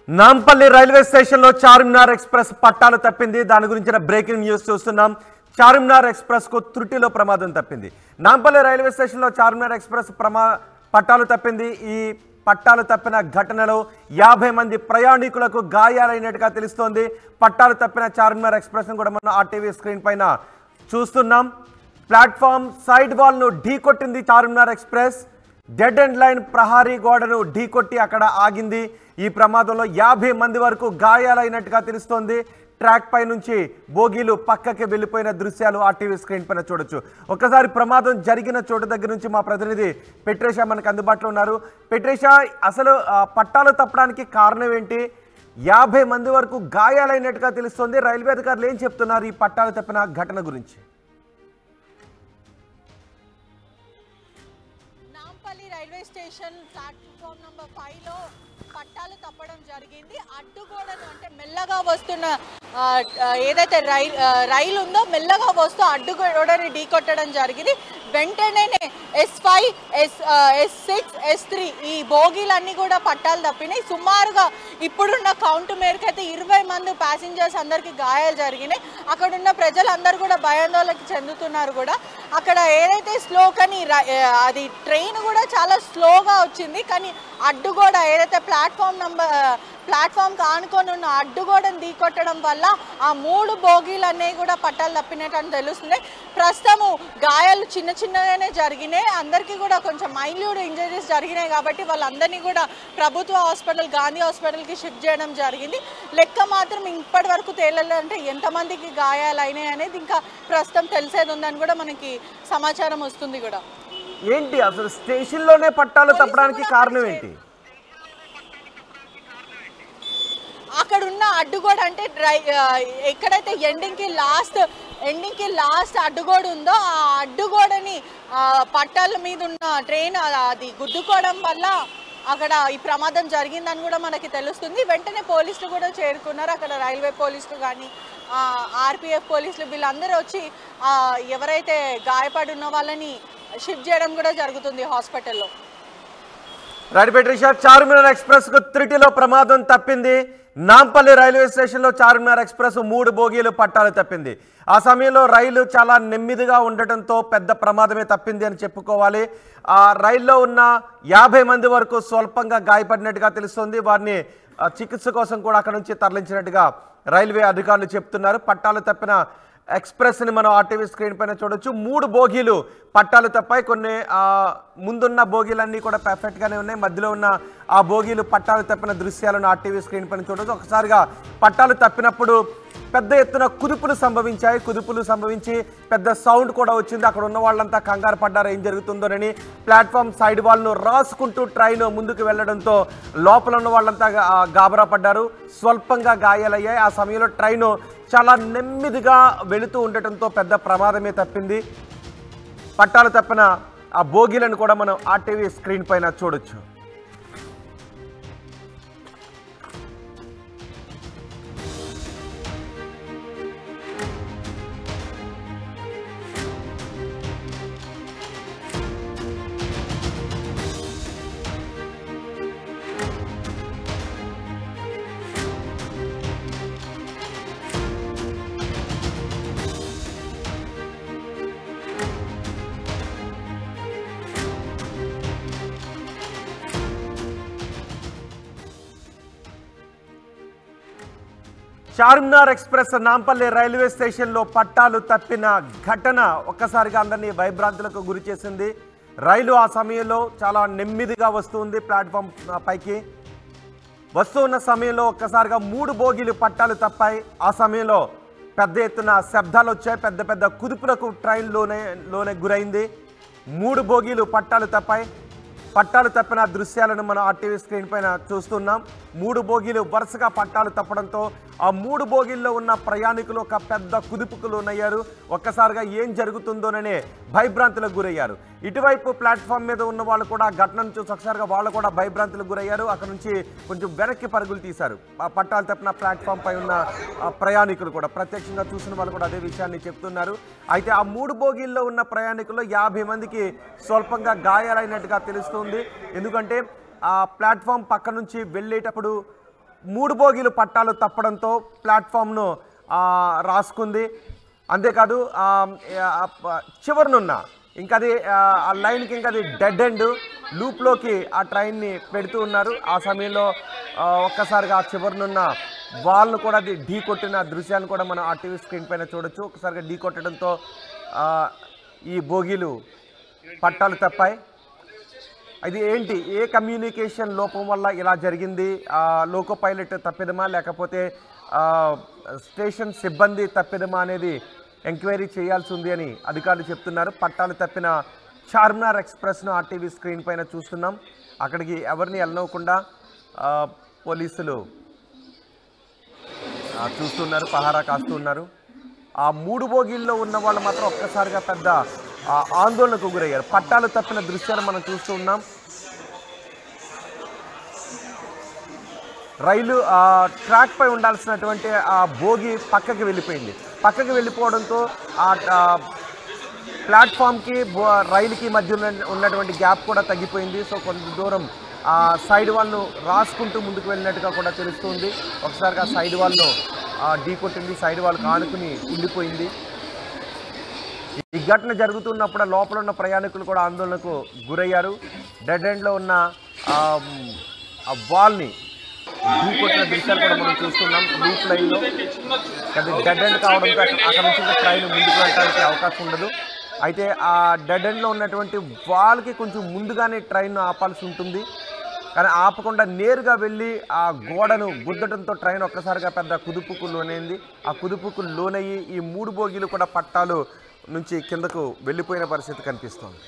Nampally railway station లో Charminar express పట్టాలు తప్పింది. దాని గురించిన బ్రేకింగ్ న్యూస్ చూస్తున్నాం. చార్మినార్ ఎక్స్ప్రెస్ కు త్రుటిలో ప్రమాదం తప్పింది. నాంపల్లి రైల్వే స్టేషన్ లో చార్మినార్ ఎక్స్ప్రెస్ పట్టాలు తప్పింది. ఈ పట్టాలు తప్పిన ఘటనలో 50 మంది ప్రయాణికులకు గాయాలైనట్టుగా తెలుస్తోంది. పట్టాలు తప్పిన చార్మినార్ ఎక్స్ప్రెస్ ను కూడా మనం ఆర్టీవీ స్క్రీన్ పైన చూస్తున్నాం. ప్లాట్ఫామ్ సైడ్ వాల్ ను ఢీకొట్టింది Charminar express. Dead end line ప్రహారీ గోడను ఢీకొట్టి అక్కడ ఆగింది. ఈ ప్రమాదంలో 50 మంది వరకు గాయాలైనట్టుగా తెలుస్తోంది. ట్రాక్ పై నుంచి బోగీలు పక్కకి వెళ్ళిపోయిన దృశ్యాలు ఆర్టీవీ స్క్రీన్ పైన చూడొచ్చు. ఒక్కసారి ప్రమాదం జరిగిన చోటు దగ్గర నుంచి మా ప్రతినిధి పెట్రేషా మనకు అందుబాటులో ఉన్నారు. పెట్రేషా, అసలు పట్టాలు తప్పడానికి కారణం ఏంటి? 50 మంది వరకు గాయాలైనట్టుగా తెలుస్తోంది. రైల్వే అధికారులు ఏం చెప్తున్నారు ఈ పట్టాలు తప్పిన ఘటన గురించి? Nampally railway station platform number 5 లో పట్టాలు తప్పడం జరిగింది. అడ్డుగోడను అంటే మెల్లగా వస్తున్న ఏదైతే రైలు ఉందో మెల్లగా వస్తూ అడ్డుగోడని ఢీకొట్టడం జరిగింది. వెంటనే S5, S6, S3 ఈ బోగీలన్నీ కూడా పట్టాలు తప్పినాయి. సుమారుగా ఇప్పుడున్న కౌంట్ మేరకు అయితే 20 మంది ప్యాసింజర్స్ అందరికీ గాయాలు జరిగినాయి. అక్కడున్న ప్రజలందరూ కూడా భయాందోళనకి చెందుతున్నారు. కూడా అక్కడ ఏదైతే స్లో కానీ అది ట్రైన్ కూడా చాలా స్లోగా వచ్చింది. కానీ అడ్డుగోడ ఏదైతే ప్లాట్ఫామ్కి ఆనుకొని ఉన్న అడ్డుగోడను ఢీకొట్టడం వల్ల ఆ 3 బోగీలు అనేవి కూడా పట్టాలు తప్పినట్టు అని తెలుస్తుంది. ప్రస్తుతము గాయాలు చిన్న చిన్నగానే జరిగినాయి. అందరికీ కూడా కొంచెం మైల్యూడ్ ఇంజరీస్ జరిగినాయి. కాబట్టి వాళ్ళందరినీ కూడా ప్రభుత్వ హాస్పిటల్, గాంధీ హాస్పిటల్కి షిఫ్ట్ చేయడం జరిగింది. లెక్క మాత్రం ఇప్పటి వరకు తేలాలంటే ఎంతమందికి గాయాలు అయినాయి అనేది ఇంకా ప్రస్తుతం తెలిసేది ఉందని కూడా మనకి సమాచారం వస్తుంది. కూడా ఏంటి అసలు స్టేషన్లోనే పట్టాలు తప్పడానికి కారణం ఏంటి? అక్కడ ఉన్న అడ్డుగోడ అంటే ఎక్కడైతే ఎండింగ్ కి లాస్ట్ అడ్డుగోడ ఉందో ఆ అడ్డుగోడని పట్టాల మీద ఉన్న ట్రైన్ అది గుద్దుకోవడం వల్ల అక్కడ ఈ ప్రమాదం జరిగిందని కూడా మనకి తెలుస్తుంది. వెంటనే పోలీసులు కూడా చేరుకున్నారు. అక్కడ రైల్వే పోలీసులు కానీ ఆర్పిఎఫ్ పోలీసులు వీళ్ళందరూ వచ్చి ఎవరైతే గాయపడి ఉన్న వాళ్ళని షిఫ్ట్ చేయడం కూడా జరుగుతుంది హాస్పిటల్లో. రైట్ పెట్రేషా, చార్మినార్ ఎక్స్ప్రెస్ కు త్రుటిలో ప్రమాదం తప్పింది. నాంపల్లి రైల్వే స్టేషన్ లో చార్మినార్ ఎక్స్ప్రెస్ 3 బోగీలు పట్టాలు తప్పింది. ఆ సమయంలో రైలు చాలా నెమ్మదిగా ఉండటంతో పెద్ద ప్రమాదమే తప్పింది అని చెప్పుకోవాలి. ఆ రైల్లో ఉన్న 50 మంది వరకు స్వల్పంగా గాయపడినట్టుగా తెలుస్తుంది. వారిని చికిత్స కోసం కూడా అక్కడ నుంచి తరలించినట్టుగా రైల్వే అధికారులు చెప్తున్నారు. పట్టాలు తప్పిన ఎక్స్ప్రెస్ని మనం ఆర్టీవీ స్క్రీన్ పైన చూడొచ్చు. 3 బోగీలు పట్టాలు తప్పాయి. కొన్ని ముందున్న బోగీలన్నీ కూడా పర్ఫెక్ట్గానే ఉన్నాయి. మధ్యలో ఉన్న ఆ బోగీలు పట్టాలు తప్పిన దృశ్యాలను ఆర్టీవీ స్క్రీన్ పైన చూడొచ్చు. ఒకసారిగా పట్టాలు తప్పినప్పుడు పెద్ద ఎత్తున కుదుపులు సంభవించాయి. కుదుపులు సంభవించి పెద్ద సౌండ్ కూడా వచ్చింది. అక్కడ ఉన్న వాళ్ళంతా కంగారు పడ్డారు ఏం జరుగుతుందోనని. ప్లాట్ఫామ్ సైడ్ వాల్ను రాసుకుంటూ ట్రైన్ ముందుకు వెళ్లడంతో లోపల ఉన్న వాళ్ళంతా గాబరా పడ్డారు. స్వల్పంగా గాయాలయ్యాయి. ఆ సమయంలో ట్రైను చాలా నెమ్మదిగా వెళుతూ ఉండటంతో పెద్ద ప్రమాదమే తప్పింది. పట్టాలు తప్పిన ఆ బోగీలను కూడా మనం ఆర్టీవీ స్క్రీన్ పైన చూడొచ్చు. చార్మినార్ ఎక్స్ప్రెస్ నాంపల్లి రైల్వే స్టేషన్లో పట్టాలు తప్పిన ఘటన ఒక్కసారిగా అందరినీ భయభ్రాంతులకు గురి చేసింది. రైలు ఆ సమయంలో చాలా నెమ్మదిగా వస్తుంది. ప్లాట్ఫామ్ పైకి వస్తూ ఉన్న సమయంలో ఒక్కసారిగా 3 బోగీలు పట్టాలు తప్పాయి. ఆ సమయంలో పెద్ద ఎత్తున శబ్దాలు వచ్చాయి. పెద్ద పెద్ద కుదుపులకు ట్రైన్లోనే గురైంది. 3 బోగీలు పట్టాలు తప్పాయి. పట్టాలు తప్పిన దృశ్యాలను మనం ఆర్టీవీ స్క్రీన్ పైన చూస్తున్నాం. 3 బోగీలు వరుసగా పట్టాలు తప్పడంతో ఆ 3 బోగీల్లో ఉన్న ప్రయాణికులు ఒక పెద్ద కుదుపుకు లోనయ్యారు. ఒక్కసారిగా ఏం జరుగుతుందోననే భయభ్రాంతులకు గురయ్యారు. ఇటువైపు ప్లాట్ఫామ్ మీద ఉన్న వాళ్ళు కూడా ఘటనను చూసి ఒకసారిగా వాళ్ళు కూడా భయభ్రాంతులకు గురయ్యారు. అక్కడ నుంచి కొంచెం వెనక్కి పరుగులు తీశారు. ఆ పట్టాలు తప్పిన ప్లాట్ఫామ్ పై ఉన్న ప్రయాణికులు కూడా ప్రత్యక్షంగా చూసిన వాళ్ళు కూడా అదే విషయాన్ని చెప్తున్నారు. అయితే ఆ 3 బోగీల్లో ఉన్న ప్రయాణికుల్లో 50 మందికి స్వల్పంగా గాయాలైనట్టుగా తెలుస్తుంది. ఎందుకంటే ఆ ప్లాట్ఫామ్ పక్క నుంచి వెళ్ళేటప్పుడు 3 బోగీలు పట్టాలు తప్పడంతో ప్లాట్ఫామ్ను రాసుకుంది. అంతేకాదు చివరినున్న ఇంకా అది ఆ లైన్కి ఇంకా అది డెడ్ ఎండ్ లూప్లోకి ఆ ట్రైన్ని పెడుతూ ఉన్నారు. ఆ సమయంలో ఒక్కసారిగా ఆ చివరినున్న వాల్ను కూడా అది ఢీ కొట్టిన దృశ్యాన్ని కూడా మనం ఆ టీవీ స్క్రీన్ పైన చూడొచ్చు. ఒకసారిగా ఢీ కొట్టడంతో ఈ బోగీలు పట్టాలు తప్పాయి. ఇది ఏంటి, ఏ కమ్యూనికేషన్ లోపం వల్ల ఇలా జరిగింది? లోకో పైలట్ తప్పిదమా లేకపోతే స్టేషన్ సిబ్బంది తప్పిదమా అనేది ఎంక్వైరీ చేయాల్సి ఉంది అని అధికారులు చెప్తున్నారు. పట్టాలు తప్పిన చార్మినార్ ఎక్స్ప్రెస్ను ఆ టీవీ స్క్రీన్ పైన చూస్తున్నాం. అక్కడికి ఎవరిని వెళ్ళనివ్వకుండా పోలీసులు చూస్తున్నారు, పహారా కాస్తున్నారు. ఆ 3 బోగీల్లో ఉన్న వాళ్ళు మాత్రం ఒక్కసారిగా పెద్ద ఆందోళనకు గురయ్యారు. పట్టాలు తప్పిన దృశ్యాలు మనం చూస్తూ ఉన్నాం. రైలు ట్రాక్ పై ఉండాల్సినటువంటి ఆ బోగి పక్కకి వెళ్ళిపోయింది. పక్కకి వెళ్ళిపోవడంతో ఆ ప్లాట్ఫామ్కి రైలుకి మధ్య ఉన్నటువంటి గ్యాప్ కూడా తగ్గిపోయింది. సో కొంత దూరం ఆ సైడ్ వాల్ను రాసుకుంటూ ముందుకు వెళ్ళినట్టుగా కూడా తెలుస్తుంది. ఒకసారిగా సైడ్ వాల్ను ఢీ కొట్టింది, సైడ్ వాల్ కానుకుని ఉండిపోయింది. ఈ ఘటన జరుగుతున్నప్పుడు లోపల ఉన్న ప్రయాణికులు కూడా ఆందోళనకు గురయ్యారు. డెడ్ ఎండ్లో ఉన్న ఆ వాల్ని ఢీ కొట్టిన దృశ్యాలు కూడా మనం చూస్తున్నాం. లూప్ లైన్లో అది డెడ్ ఎండ్ కావడంతో అక్కడ నుంచి ట్రైన్ ముందుకు వెళ్ళడానికి అవకాశం ఉండదు. అయితే ఆ డెడ్ ఎండ్లో ఉన్నటువంటి వాల్కి కొంచెం ముందుగానే ట్రైన్ ఆపాల్సి ఉంటుంది. కానీ ఆపకుండా నేరుగా వెళ్ళి ఆ గోడను గుద్దడంతో ట్రైన్ ఒక్కసారిగా పెద్ద కుదుపుకు లోనైంది. ఆ కుదుపుకు లోనయ్యి ఈ 3 బోగీలు కూడా పట్టాలు నుంచి కిందకు వెళ్ళిపోయిన పరిస్థితి కనిపిస్తోంది.